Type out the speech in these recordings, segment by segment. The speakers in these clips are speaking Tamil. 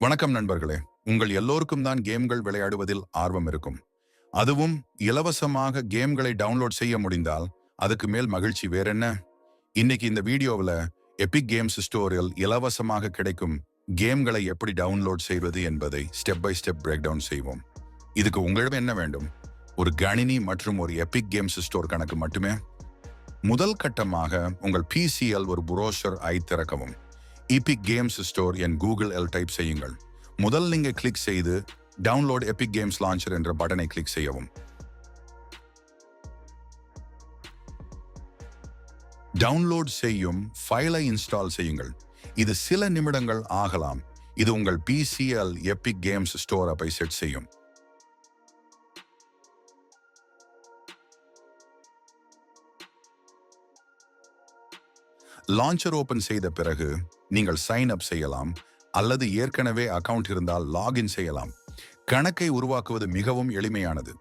வணக்கம் நண்பர்களே. உங்கள் எல்லோருக்கும் தான் கேம்கள் விளையாடுவதில் ஆர்வம் இருக்கும். அதுவும் இலவசமாக கேம்களை டவுன்லோட் செய்ய முடிந்தால் அதுக்கு மேல் மகிழ்ச்சி வேறென்ன? இன்னைக்கு இந்த வீடியோவில் எபிக் கேம்ஸ் ஸ்டோரில் இலவசமாக கிடைக்கும் கேம்களை எப்படி டவுன்லோட் செய்வது என்பதை step by step break down செய்வோம். இதுக்கு உங்களிடம் என்ன வேண்டும்? ஒரு கணினி மற்றும் ஒரு எபிக் கேம்ஸ் ஸ்டோர் கணக்கு மட்டுமே. முதல் கட்டமாக உங்கள் பிசியில் ஒரு புரோஷர் திறக்கவும். எபிக் கேம்ஸ் ஸ்டோர் என் கூகுள் டைப் செய்யுங்கள். முதல் நீங்க கிளிக் செய்து டவுன்லோட் எபிக் கேம்ஸ் லான்ச்சர் என்ற பட்டனை கிளிக் செய்யவும். டவுன்லோட் செய்யும் ஃபைலை இன்ஸ்டால் செய்யுங்கள். இது சில நிமிடங்கள் ஆகலாம். இது உங்கள் பிசிஎல் எபிக் கேம்ஸ் ஸ்டோர் அப்பை செட் செய்யும். லான்ச்சர் ஓபன் செய்த பிறகு நீங்கள் சைன் அப் செய்யலாம் அல்லது ஏற்கனவே அக்கவுண்ட் இருந்தால் லாகின் செய்யலாம். கணக்கை உருவாக்குவது மிகவும் எளிமையானது.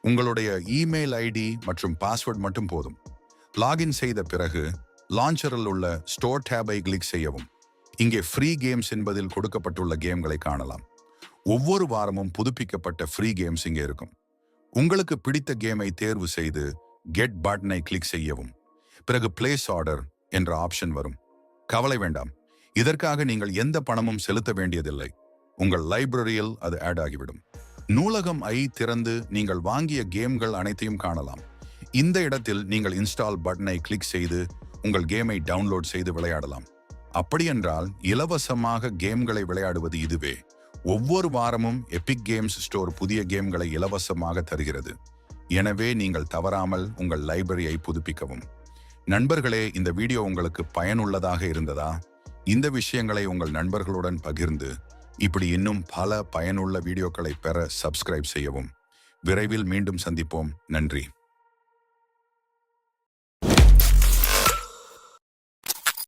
உங்களுடைய இமெயில் ஐடி மற்றும் பாஸ்வேர்ட் மட்டும் போதும். லாகின் செய்த பிறகு லான்ச்சரில் உள்ள ஸ்டோர் டேபை கிளிக் செய்யவும். இங்கே ஃப்ரீ கேம்ஸ் என்பதில் கொடுக்கப்பட்டுள்ள கேம்களை காணலாம். ஒவ்வொரு வாரமும் புதுப்பிக்கப்பட்ட ஃப்ரீ கேம்ஸ் இங்கே இருக்கும். உங்களுக்கு பிடித்த கேமை தேர்வு செய்து கெட் பட்டனை கிளிக் செய்யவும். பிறகு பிளேஸ் ஆர்டர் என்ற ஆப்ஷன் வரும். கவலை வேண்டாம், இதற்காக நீங்கள் எந்த பணமும் செலுத்த வேண்டியதில்லை. உங்கள் லைப்ரரியில் அது ஆட் ஆகிவிடும். நூலகம் திறந்து நீங்கள் வாங்கிய கேம்கள் அனைத்தையும் காணலாம். இந்த இடத்தில் நீங்கள் இன்ஸ்டால் பட்டனை கிளிக் செய்து உங்கள் கேமை டவுன்லோட் செய்து விளையாடலாம். அப்படியென்றால் இலவசமாக கேம்களை விளையாடுவது இதுவே. ஒவ்வொரு வாரமும் எபிக் கேம்ஸ் ஸ்டோர் புதிய கேம்களை இலவசமாக தருகிறது. எனவே நீங்கள் தவறாமல் உங்கள் லைப்ரரியை புதுப்பிக்கவும். நண்பர்களே, இந்த வீடியோ உங்களுக்கு பயனுள்ளதாக இருந்ததா? இந்த விஷயங்களை உங்கள் நண்பர்களுடன் பகிர்ந்து இப்படி இன்னும் பல பயனுள்ள வீடியோக்களை பெற சப்ஸ்கிரைப் செய்யவும். விரைவில் மீண்டும் சந்திப்போம். நன்றி.